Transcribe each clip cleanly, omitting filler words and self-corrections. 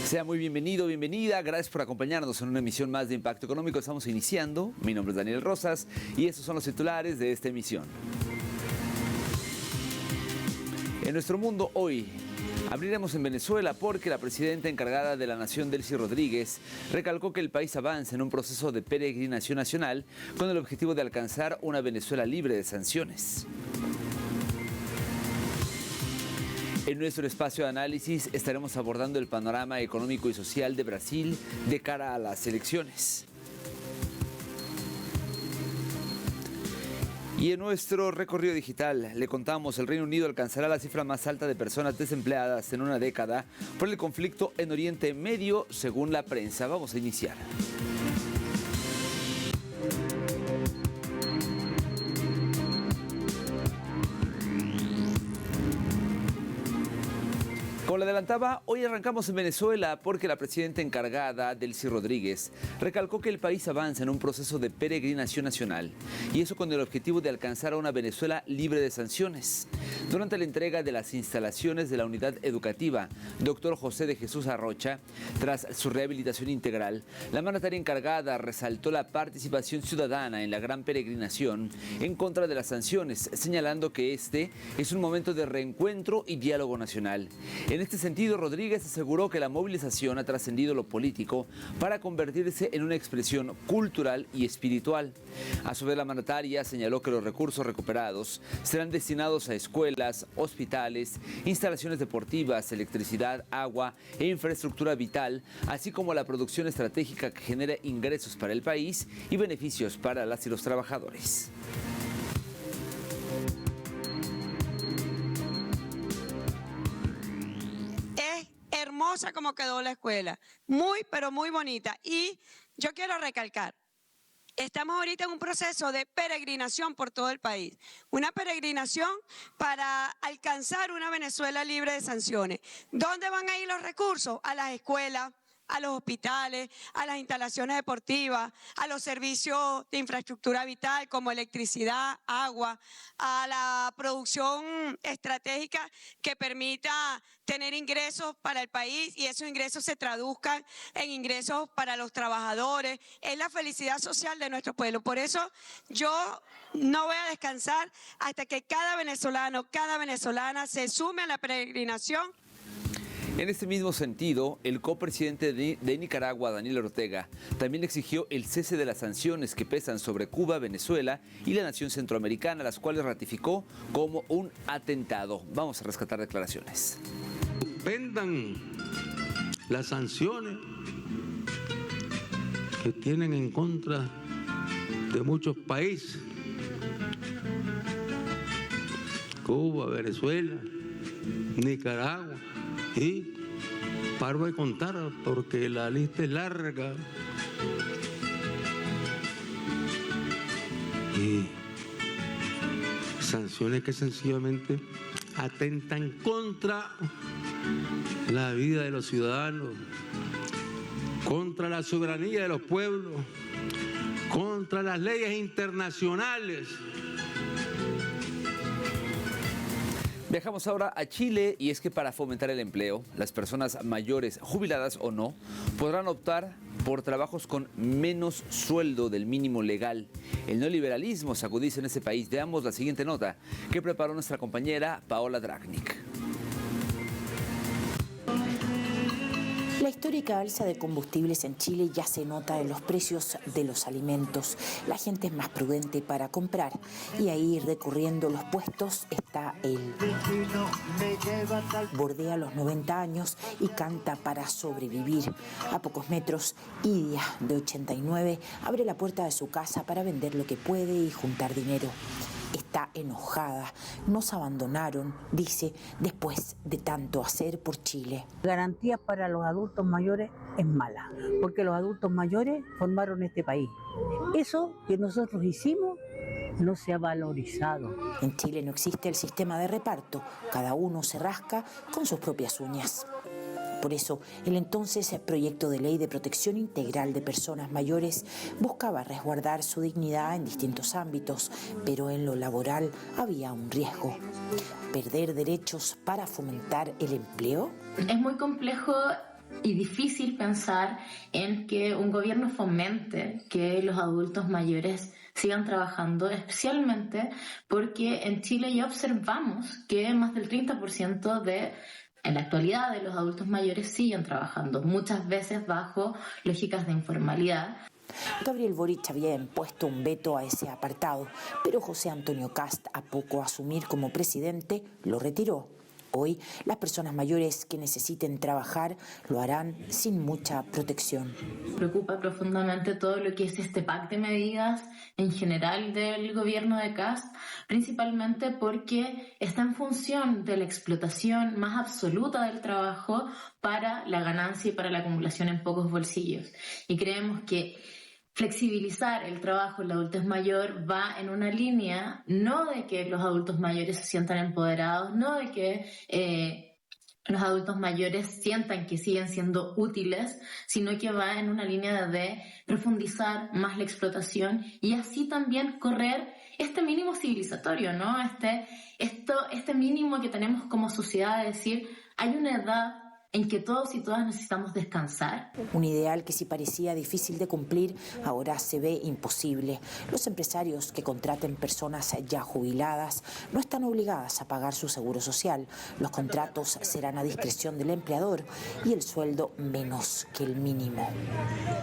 Sea muy bienvenido, bienvenida. Gracias por acompañarnos en una emisión más de Impacto Económico. Estamos iniciando. Mi nombre es Daniel Rosas y estos son los titulares de esta emisión. En nuestro mundo hoy, abriremos en Venezuela porque la presidenta encargada de la nación, Delcy Rodríguez, recalcó que el país avanza en un proceso de peregrinación nacional con el objetivo de alcanzar una Venezuela libre de sanciones. En nuestro espacio de análisis estaremos abordando el panorama económico y social de Brasil de cara a las elecciones. Y en nuestro recorrido digital le contamos, el Reino Unido alcanzará la cifra más alta de personas desempleadas en una década por el conflicto en Oriente Medio, según la prensa. Vamos a iniciar. Como le adelantaba, hoy arrancamos en Venezuela porque la presidenta encargada, Delcy Rodríguez, recalcó que el país avanza en un proceso de peregrinación nacional, y eso con el objetivo de alcanzar a una Venezuela libre de sanciones. Durante la entrega de las instalaciones de la unidad educativa Dr. José de Jesús Arrocha, tras su rehabilitación integral, la mandataria encargada resaltó la participación ciudadana en la gran peregrinación en contra de las sanciones, señalando que este es un momento de reencuentro y diálogo nacional. En este sentido, Rodríguez aseguró que la movilización ha trascendido lo político para convertirse en una expresión cultural y espiritual. A su vez, la mandataria señaló que los recursos recuperados serán destinados a escuelas, hospitales, instalaciones deportivas, electricidad, agua e infraestructura vital, así como a la producción estratégica que genere ingresos para el país y beneficios para las y los trabajadores. Hermosa como quedó la escuela, muy pero muy bonita. Y yo quiero recalcar, estamos ahorita en un proceso de peregrinación por todo el país, una peregrinación para alcanzar una Venezuela libre de sanciones. ¿Dónde van a ir los recursos? A las escuelas, a los hospitales, a las instalaciones deportivas, a los servicios de infraestructura vital como electricidad, agua, a la producción estratégica que permita tener ingresos para el país y esos ingresos se traduzcan en ingresos para los trabajadores. Es la felicidad social de nuestro pueblo. Por eso yo no voy a descansar hasta que cada venezolano, cada venezolana se sume a la peregrinación. En este mismo sentido, el copresidente de Nicaragua, Daniel Ortega, también exigió el cese de las sanciones que pesan sobre Cuba, Venezuela y la nación centroamericana, las cuales ratificó como un atentado. Vamos a rescatar declaraciones. Suspendan las sanciones que tienen en contra de muchos países, Cuba, Venezuela, Nicaragua. Y paro de contar porque la lista es larga. Y sanciones que sencillamente atentan contra la vida de los ciudadanos, contra la soberanía de los pueblos, contra las leyes internacionales. Viajamos ahora a Chile y es que para fomentar el empleo, las personas mayores, jubiladas o no, podrán optar por trabajos con menos sueldo del mínimo legal. El neoliberalismo se agudiza en ese país. Veamos la siguiente nota que preparó nuestra compañera Paola Dragnik. La histórica alza de combustibles en Chile ya se nota en los precios de los alimentos. La gente es más prudente para comprar y ahí recorriendo los puestos está él. Bordea los 90 años y canta para sobrevivir. A pocos metros, Idia, de 89, abre la puerta de su casa para vender lo que puede y juntar dinero. Está enojada. Nos abandonaron, dice, después de tanto hacer por Chile. Garantías para los adultos mayores es mala, porque los adultos mayores formaron este país. Eso que nosotros hicimos no se ha valorizado. En Chile no existe el sistema de reparto. Cada uno se rasca con sus propias uñas. Por eso, el entonces proyecto de ley de protección integral de personas mayores buscaba resguardar su dignidad en distintos ámbitos, pero en lo laboral había un riesgo. ¿Perder derechos para fomentar el empleo? Es muy complejo y difícil pensar en que un gobierno fomente que los adultos mayores sigan trabajando, especialmente porque en Chile ya observamos que más del 30% en la actualidad de los adultos mayores siguen trabajando, muchas veces bajo lógicas de informalidad. Gabriel Boric había impuesto un veto a ese apartado, pero José Antonio Kast, a poco asumir como presidente, lo retiró. Hoy, las personas mayores que necesiten trabajar lo harán sin mucha protección. Preocupa profundamente todo lo que es este pack de medidas en general del gobierno de Kast, principalmente porque está en función de la explotación más absoluta del trabajo para la ganancia y para la acumulación en pocos bolsillos. Y creemos que flexibilizar el trabajo en la adultez mayor va en una línea no de que los adultos mayores se sientan empoderados, no de que los adultos mayores sientan que siguen siendo útiles, sino que va en una línea de profundizar más la explotación y así también correr este mínimo civilizatorio, ¿no? Este mínimo que tenemos como sociedad de decir, hay una edad en que todos y todas necesitamos descansar. Un ideal que si parecía difícil de cumplir, ahora se ve imposible. Los empresarios que contraten personas ya jubiladas no están obligadas a pagar su seguro social. Los contratos serán a discreción del empleador y el sueldo menos que el mínimo.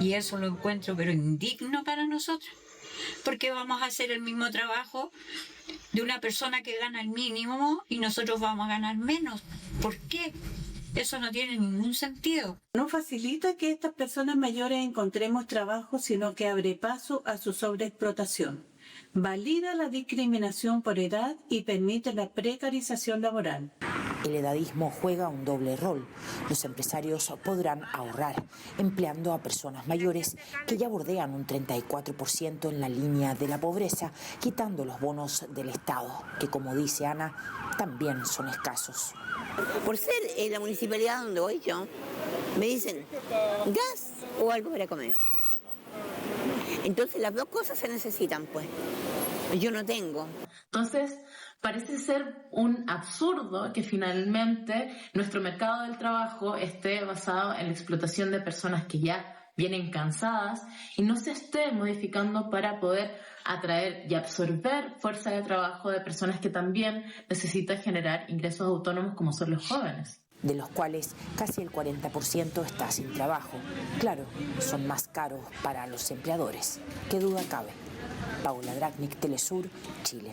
Y eso lo encuentro pero indigno para nosotros, porque vamos a hacer el mismo trabajo de una persona que gana el mínimo y nosotros vamos a ganar menos. ¿Por qué? Eso no tiene ningún sentido. No facilita que estas personas mayores encontremos trabajo, sino que abre paso a su sobreexplotación. Valida la discriminación por edad y permite la precarización laboral. El edadismo juega un doble rol. Los empresarios podrán ahorrar empleando a personas mayores que ya bordean un 34% en la línea de la pobreza, quitando los bonos del Estado, que como dice Ana, también son escasos. Por ser en la municipalidad donde voy yo, me dicen gas o algo para comer. Entonces las dos cosas se necesitan, pues. Yo no tengo. Entonces, parece ser un absurdo que finalmente nuestro mercado del trabajo esté basado en la explotación de personas que ya vienen cansadas y no se esté modificando para poder atraer y absorber fuerza de trabajo de personas que también necesitan generar ingresos autónomos como son los jóvenes. De los cuales casi el 40% está sin trabajo. Claro, son más caros para los empleadores. ¿Qué duda cabe? Paula Dragnik, Telesur, Chile.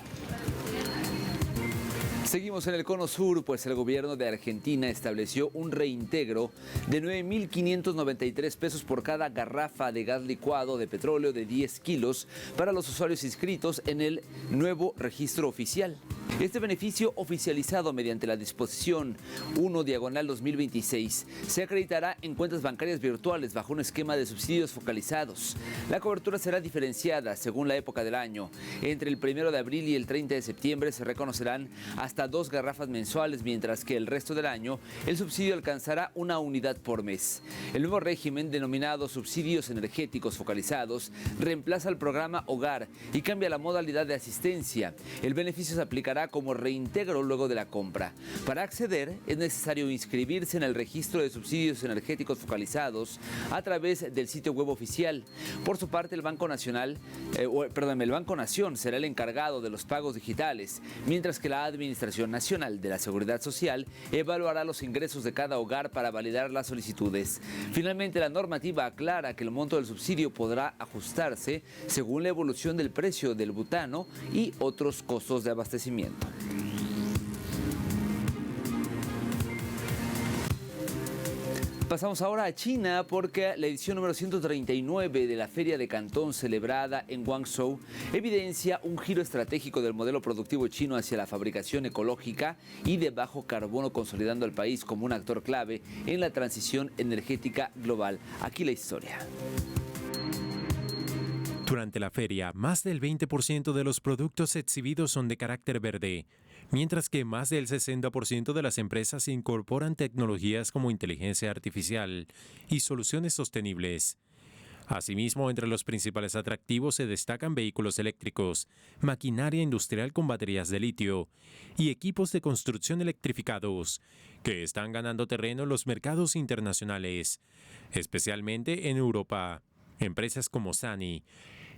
Seguimos en el Cono Sur, pues el gobierno de Argentina estableció un reintegro de 9.593 pesos por cada garrafa de gas licuado de petróleo de 10 kilos para los usuarios inscritos en el nuevo registro oficial. Este beneficio, oficializado mediante la disposición 1/2026, se acreditará en cuentas bancarias virtuales bajo un esquema de subsidios focalizados. La cobertura será diferenciada según la época del año. Entre el 1 de abril y el 30 de septiembre se reconocerán hasta 2 garrafas mensuales, mientras que el resto del año el subsidio alcanzará una unidad por mes. El nuevo régimen, denominado subsidios energéticos focalizados, reemplaza el programa Hogar y cambia la modalidad de asistencia. El beneficio se aplicará como reintegro luego de la compra. Para acceder es necesario inscribirse en el registro de subsidios energéticos focalizados a través del sitio web oficial. Por su parte, el Banco Nación será el encargado de los pagos digitales, mientras que la Administración Nacional de la Seguridad Social evaluará los ingresos de cada hogar para validar las solicitudes. Finalmente, la normativa aclara que el monto del subsidio podrá ajustarse según la evolución del precio del butano y otros costos de abastecimiento. Pasamos ahora a China porque la edición número 139 de la Feria de Cantón celebrada en Guangzhou evidencia un giro estratégico del modelo productivo chino hacia la fabricación ecológica y de bajo carbono, consolidando al país como un actor clave en la transición energética global. Aquí la historia. Durante la feria, más del 20% de los productos exhibidos son de carácter verde, mientras que más del 60% de las empresas incorporan tecnologías como inteligencia artificial y soluciones sostenibles. Asimismo, entre los principales atractivos se destacan vehículos eléctricos, maquinaria industrial con baterías de litio y equipos de construcción electrificados, que están ganando terreno en los mercados internacionales, especialmente en Europa. Empresas como Sany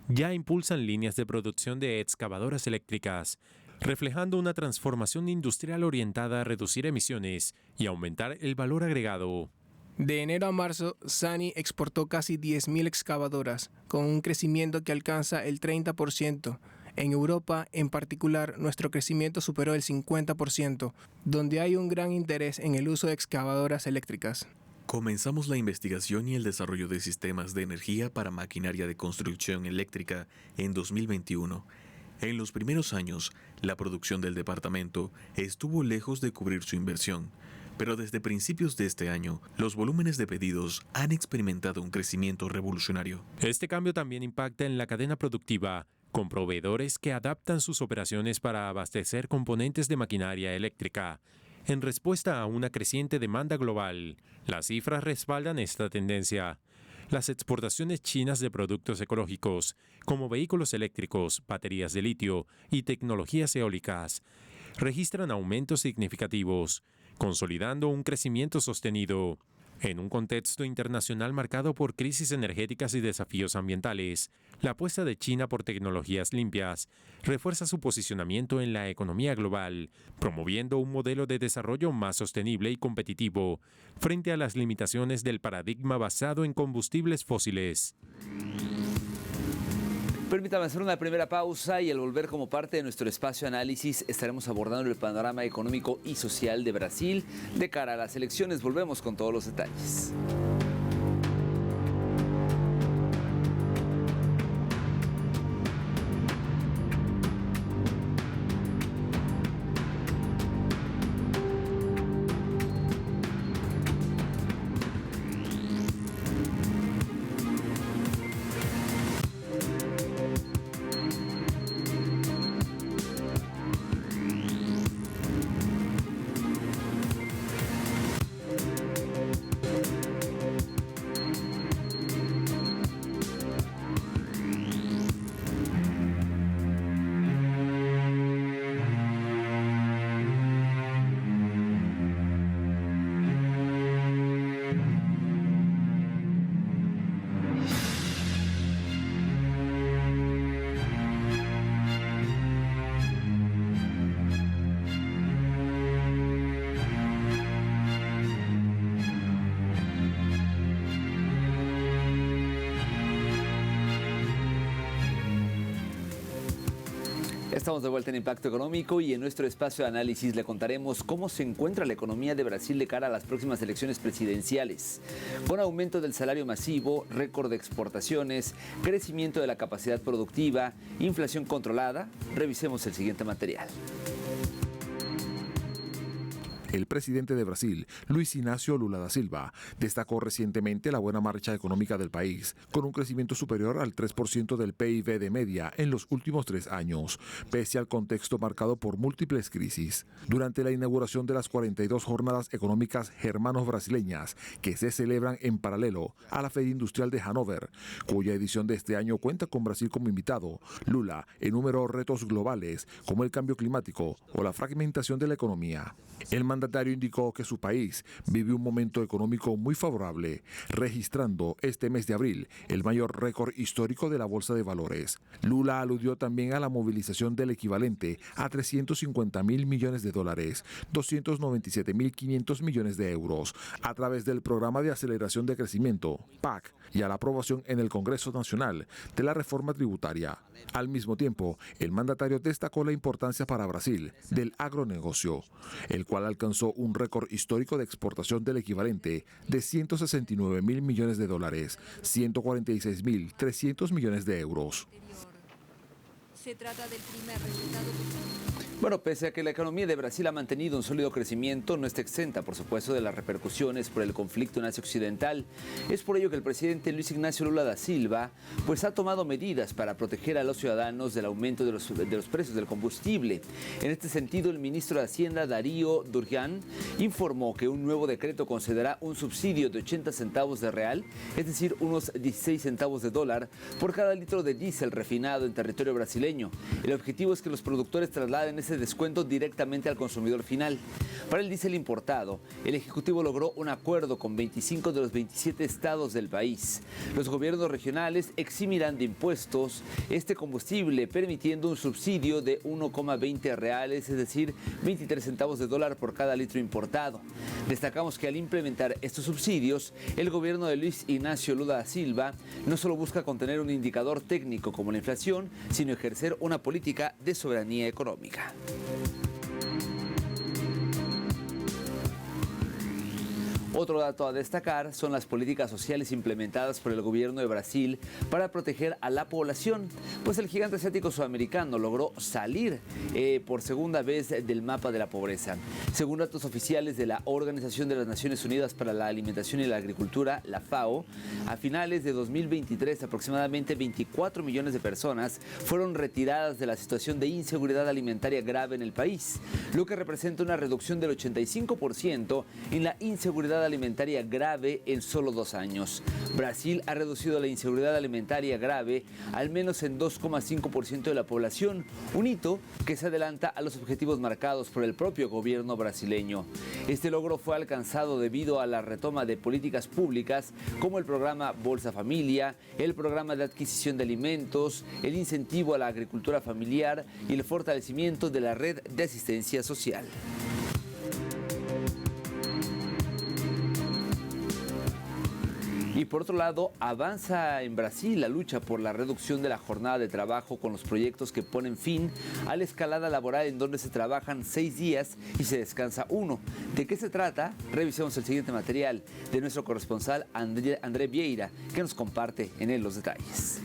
ya impulsan líneas de producción de excavadoras eléctricas, reflejando una transformación industrial orientada a reducir emisiones y aumentar el valor agregado. De enero a marzo, Sany exportó casi 10.000 excavadoras, con un crecimiento que alcanza el 30%. En Europa, en particular, nuestro crecimiento superó el 50%, donde hay un gran interés en el uso de excavadoras eléctricas. Comenzamos la investigación y el desarrollo de sistemas de energía para maquinaria de construcción eléctrica en 2021. En los primeros años, la producción del departamento estuvo lejos de cubrir su inversión, pero desde principios de este año, los volúmenes de pedidos han experimentado un crecimiento revolucionario. Este cambio también impacta en la cadena productiva, con proveedores que adaptan sus operaciones para abastecer componentes de maquinaria eléctrica, en respuesta a una creciente demanda global. Las cifras respaldan esta tendencia. Las exportaciones chinas de productos ecológicos, como vehículos eléctricos, baterías de litio y tecnologías eólicas, registran aumentos significativos, consolidando un crecimiento sostenido. En un contexto internacional marcado por crisis energéticas y desafíos ambientales, la apuesta de China por tecnologías limpias refuerza su posicionamiento en la economía global, promoviendo un modelo de desarrollo más sostenible y competitivo frente a las limitaciones del paradigma basado en combustibles fósiles. Permítame hacer una primera pausa y al volver como parte de nuestro espacio análisis estaremos abordando el panorama económico y social de Brasil de cara a las elecciones. Volvemos con todos los detalles. Estamos de vuelta en Impacto Económico y en nuestro espacio de análisis le contaremos cómo se encuentra la economía de Brasil de cara a las próximas elecciones presidenciales. Con aumento del salario masivo, récord de exportaciones, crecimiento de la capacidad productiva, inflación controlada, revisemos el siguiente material. El presidente de Brasil, Luis Inácio Lula da Silva, destacó recientemente la buena marcha económica del país, con un crecimiento superior al 3% del PIB de media en los últimos 3 años, pese al contexto marcado por múltiples crisis. Durante la inauguración de las 42 jornadas económicas germano-brasileñas, que se celebran en paralelo a la Feria Industrial de Hannover, cuya edición de este año cuenta con Brasil como invitado, Lula enumeró retos globales como el cambio climático o la fragmentación de la economía. El mandatario indicó que su país vive un momento económico muy favorable, registrando este mes de abril el mayor récord histórico de la Bolsa de Valores. Lula aludió también a la movilización del equivalente a 350.000 millones de dólares, 297.500 millones de euros, a través del Programa de Aceleración de Crecimiento, PAC, y a la aprobación en el Congreso Nacional de la reforma tributaria. Al mismo tiempo, el mandatario destacó la importancia para Brasil del agronegocio, el cual alcanzó un récord histórico de exportación del equivalente de 169.000 millones de dólares, 146.300 millones de euros. se trata del primer resultado. Bueno, pese a que la economía de Brasil ha mantenido un sólido crecimiento, no está exenta, por supuesto, de las repercusiones por el conflicto en Asia Occidental. Es por ello que el presidente Luis Ignacio Lula da Silva pues ha tomado medidas para proteger a los ciudadanos del aumento de los precios del combustible. En este sentido, el ministro de Hacienda, Darío Durán, informó que un nuevo decreto concederá un subsidio de 80 centavos de real, es decir, unos 16 centavos de dólar, por cada litro de diésel refinado en territorio brasileño. El objetivo es que los productores trasladen ese descuento directamente al consumidor final. Para el diésel importado, el Ejecutivo logró un acuerdo con 25 de los 27 estados del país. Los gobiernos regionales eximirán de impuestos este combustible, permitiendo un subsidio de 1,20 reales, es decir, 23 centavos de dólar por cada litro importado. Destacamos que al implementar estos subsidios, el gobierno de Luis Ignacio Lula da Silva no solo busca contener un indicador técnico como la inflación, sino ejercer una política de soberanía económica. Otro dato a destacar son las políticas sociales implementadas por el gobierno de Brasil para proteger a la población, pues el gigante asiático sudamericano logró salir por segunda vez del mapa de la pobreza. Según datos oficiales de la Organización de las Naciones Unidas para la Alimentación y la Agricultura, la FAO, a finales de 2023 aproximadamente 24 millones de personas fueron retiradas de la situación de inseguridad alimentaria grave en el país, lo que representa una reducción del 85% en la inseguridad alimentaria grave en solo 2 años. Brasil ha reducido la inseguridad alimentaria grave al menos en 2,5% de la población, un hito que se adelanta a los objetivos marcados por el propio gobierno brasileño. Este logro fue alcanzado debido a la retoma de políticas públicas como el programa Bolsa Familia, el programa de adquisición de alimentos, el incentivo a la agricultura familiar y el fortalecimiento de la red de asistencia social. Y por otro lado, avanza en Brasil la lucha por la reducción de la jornada de trabajo con los proyectos que ponen fin a la escalada laboral en donde se trabajan 6 días y se descansa 1. ¿De qué se trata? Revisemos el siguiente material de nuestro corresponsal André Vieira, que nos comparte en él los detalles.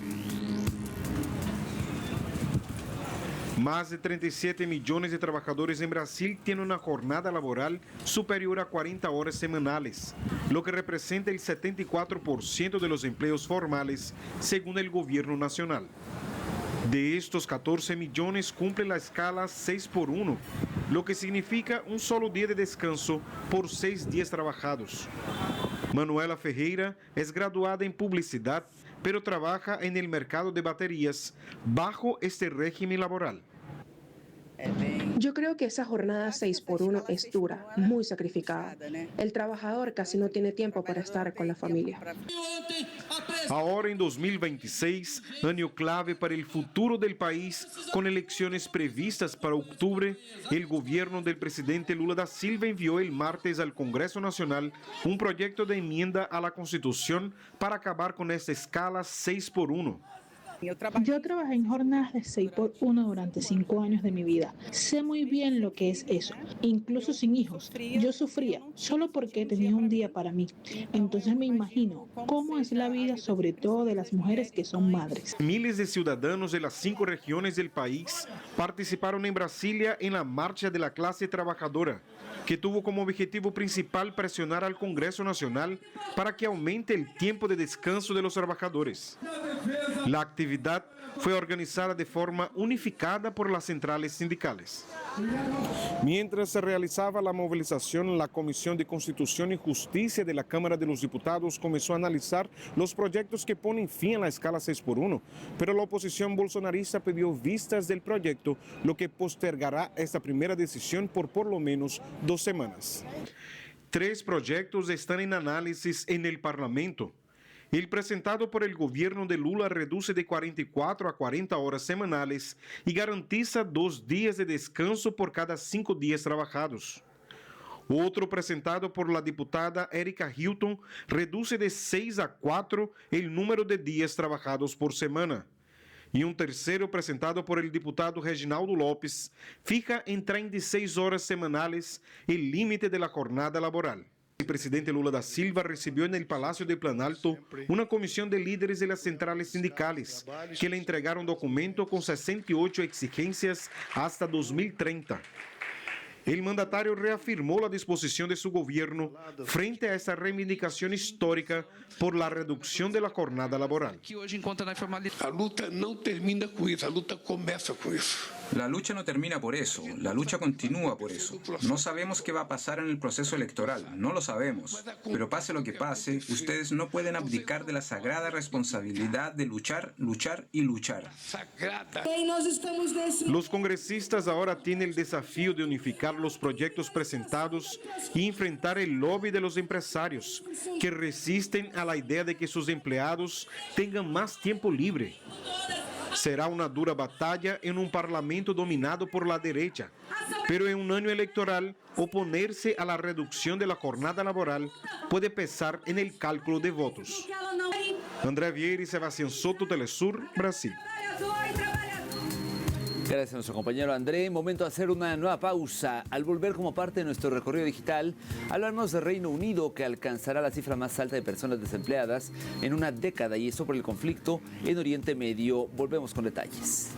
Más de 37 millones de trabajadores en Brasil tienen una jornada laboral superior a 40 horas semanales, lo que representa el 74% de los empleos formales, según el gobierno nacional. De estos 14 millones cumplen la escala 6x1, lo que significa un solo día de descanso por 6 días trabajados. Manuela Ferreira es graduada en publicidad, pero trabaja en el mercado de baterías bajo este régimen laboral. Yo creo que esa jornada 6x1 es dura, muy sacrificada. El trabajador casi no tiene tiempo para estar con la familia. Ahora en 2026, año clave para el futuro del país, con elecciones previstas para octubre, el gobierno del presidente Lula da Silva envió el martes al Congreso Nacional un proyecto de enmienda a la Constitución para acabar con esta escala 6x1. Yo trabajé en jornadas de 6x1 durante 5 años de mi vida. Sé muy bien lo que es eso, incluso sin hijos. Yo sufría solo porque tenía un día para mí. Entonces me imagino cómo es la vida, sobre todo de las mujeres que son madres. Miles de ciudadanos de las 5 regiones del país participaron en Brasilia en la Marcha de la Clase Trabajadora, que tuvo como objetivo principal presionar al Congreso Nacional para que aumente el tiempo de descanso de los trabajadores. La actividad fue organizada de forma unificada por las centrales sindicales. Mientras se realizaba la movilización, la Comisión de Constitución y Justicia de la Cámara de los Diputados comenzó a analizar los proyectos que ponen fin a la escala 6x1, pero la oposición bolsonarista pidió vistas del proyecto, lo que postergará esta primera decisión por lo menos 2 semanas. 3 proyectos están en análisis en el Parlamento. El presentado por el gobierno de Lula reduce de 44 a 40 horas semanales y garantiza 2 días de descanso por cada 5 días trabajados. Otro presentado por la diputada Erika Hilton reduce de 6 a 4 el número de días trabajados por semana. Y un tercero presentado por el diputado Reginaldo Lopes fija en 36 horas semanales el límite de la jornada laboral. El presidente Lula da Silva recibió en el Palacio de Planalto una comisión de líderes de las centrales sindicales que le entregaron un documento con 68 exigencias hasta 2030. El mandatario reafirmó la disposición de su gobierno frente a esa reivindicación histórica por la reducción de la jornada laboral. La lucha no termina con eso, la lucha comienza con eso. La lucha no termina por eso, la lucha continúa por eso. No sabemos qué va a pasar en el proceso electoral, no lo sabemos. Pero pase lo que pase, ustedes no pueden abdicar de la sagrada responsabilidad de luchar, luchar y luchar. Los congresistas ahora tienen el desafío de unificar los proyectos presentados y enfrentar el lobby de los empresarios, que resisten a la idea de que sus empleados tengan más tiempo libre. Será una dura batalla en un parlamento dominado por la derecha, pero en un año electoral, oponerse a la reducción de la jornada laboral puede pesar en el cálculo de votos. André Vieira y Sebastián Soto, Telesur, Brasil. Gracias a nuestro compañero André. Momento de hacer una nueva pausa. Al volver como parte de nuestro recorrido digital, hablarnos de Reino Unido, que alcanzará la cifra más alta de personas desempleadas en una década, y eso por el conflicto en Oriente Medio. Volvemos con detalles.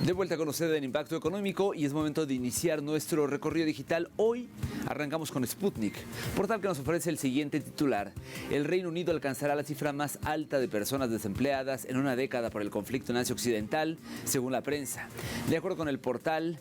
De vuelta con usted en Impacto Económico, y es momento de iniciar nuestro recorrido digital. Hoy arrancamos con Sputnik, portal que nos ofrece el siguiente titular: el Reino Unido alcanzará la cifra más alta de personas desempleadas en una década por el conflicto en Asia Occidental, según la prensa. De acuerdo con el portal,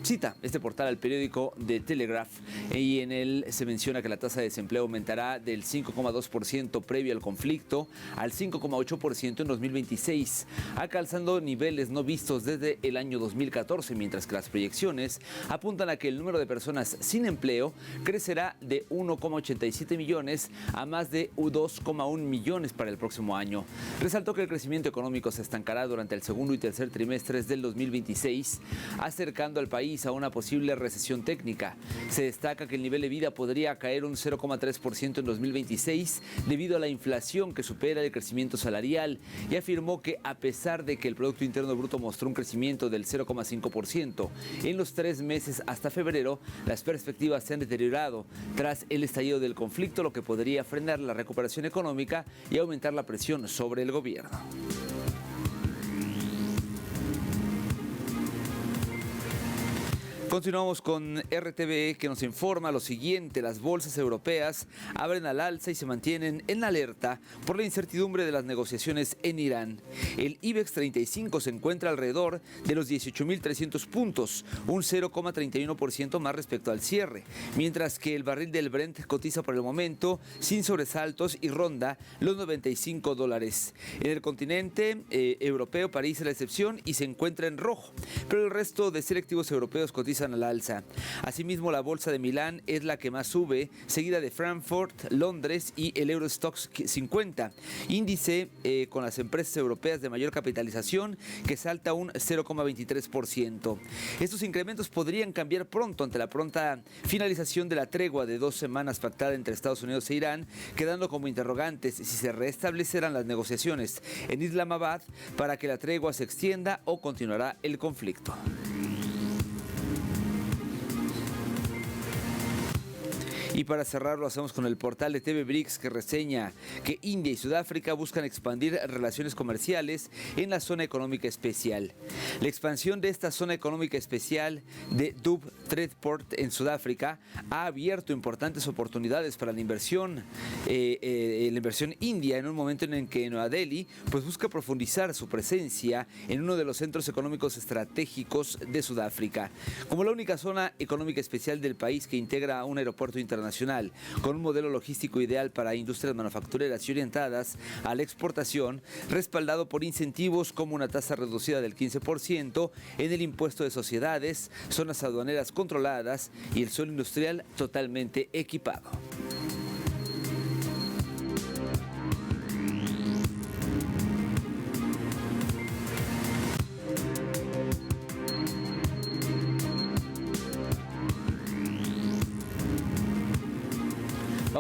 cita este portal al periódico The Telegraph, y en él se menciona que la tasa de desempleo aumentará del 5,2% previo al conflicto al 5,8% en 2026, alcanzando niveles no vistos desde el año 2014, mientras que las proyecciones apuntan a que el número de personas sin empleo crecerá de 1,87 millones a más de 2,1 millones para el próximo año. Resaltó que el crecimiento económico se estancará durante el segundo y tercer trimestres del 2026, acercando al país a una posible recesión técnica. Se destaca que el nivel de vida podría caer un 0,3% en 2026 debido a la inflación que supera el crecimiento salarial, y afirmó que a pesar de que el Producto Interno Bruto mostró un crecimiento del 0,5% en los 3 meses hasta febrero, las perspectivas se han deteriorado tras el estallido del conflicto, lo que podría frenar la recuperación económica y aumentar la presión sobre el gobierno. Continuamos con RTV, que nos informa lo siguiente: las bolsas europeas abren al alza y se mantienen en alerta por la incertidumbre de las negociaciones en Irán. El IBEX 35 se encuentra alrededor de los 18.300 puntos, un 0,31% más respecto al cierre, mientras que el barril del Brent cotiza por el momento sin sobresaltos y ronda los $95. En el continente europeo, París es la excepción y se encuentra en rojo, pero el resto de selectivos europeos cotizan al alza. Asimismo, la bolsa de Milán es la que más sube, seguida de Frankfurt, Londres y el Eurostoxx 50, índice con las empresas europeas de mayor capitalización, que salta un 0,23%. Estos incrementos podrían cambiar pronto ante la pronta finalización de la tregua de 2 semanas pactada entre Estados Unidos e Irán, quedando como interrogantes si se restablecerán las negociaciones en Islamabad para que la tregua se extienda o continuará el conflicto. Y para cerrar, lo hacemos con el portal de TV Bricks, que reseña que India y Sudáfrica buscan expandir relaciones comerciales en la zona económica especial. La expansión de esta zona económica especial de Dub Tradeport en Sudáfrica ha abierto importantes oportunidades para la inversión india, en un momento en el que Nueva Delhi busca profundizar su presencia en uno de los centros económicos estratégicos de Sudáfrica. Como la única zona económica especial del país que integra un aeropuerto internacional con un modelo logístico ideal para industrias manufactureras y orientadas a la exportación, respaldado por incentivos como una tasa reducida del 15% en el impuesto de sociedades, zonas aduaneras controladas y el suelo industrial totalmente equipado.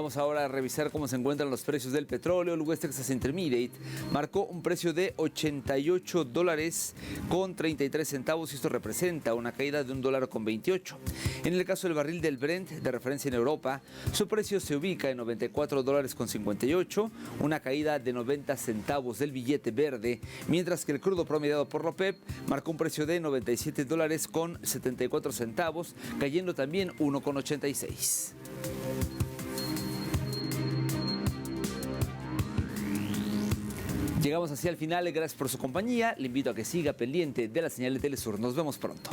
Vamos ahora a revisar cómo se encuentran los precios del petróleo. El West Texas Intermediate marcó un precio de $88.33 y esto representa una caída de $1.28. En el caso del barril del Brent de referencia en Europa, su precio se ubica en $94.58, una caída de 90 centavos del billete verde, mientras que el crudo promediado por la OPEP marcó un precio de $97.74, cayendo también 1,86. Llegamos así al final, gracias por su compañía, le invito a que siga pendiente de la señal de Telesur, nos vemos pronto.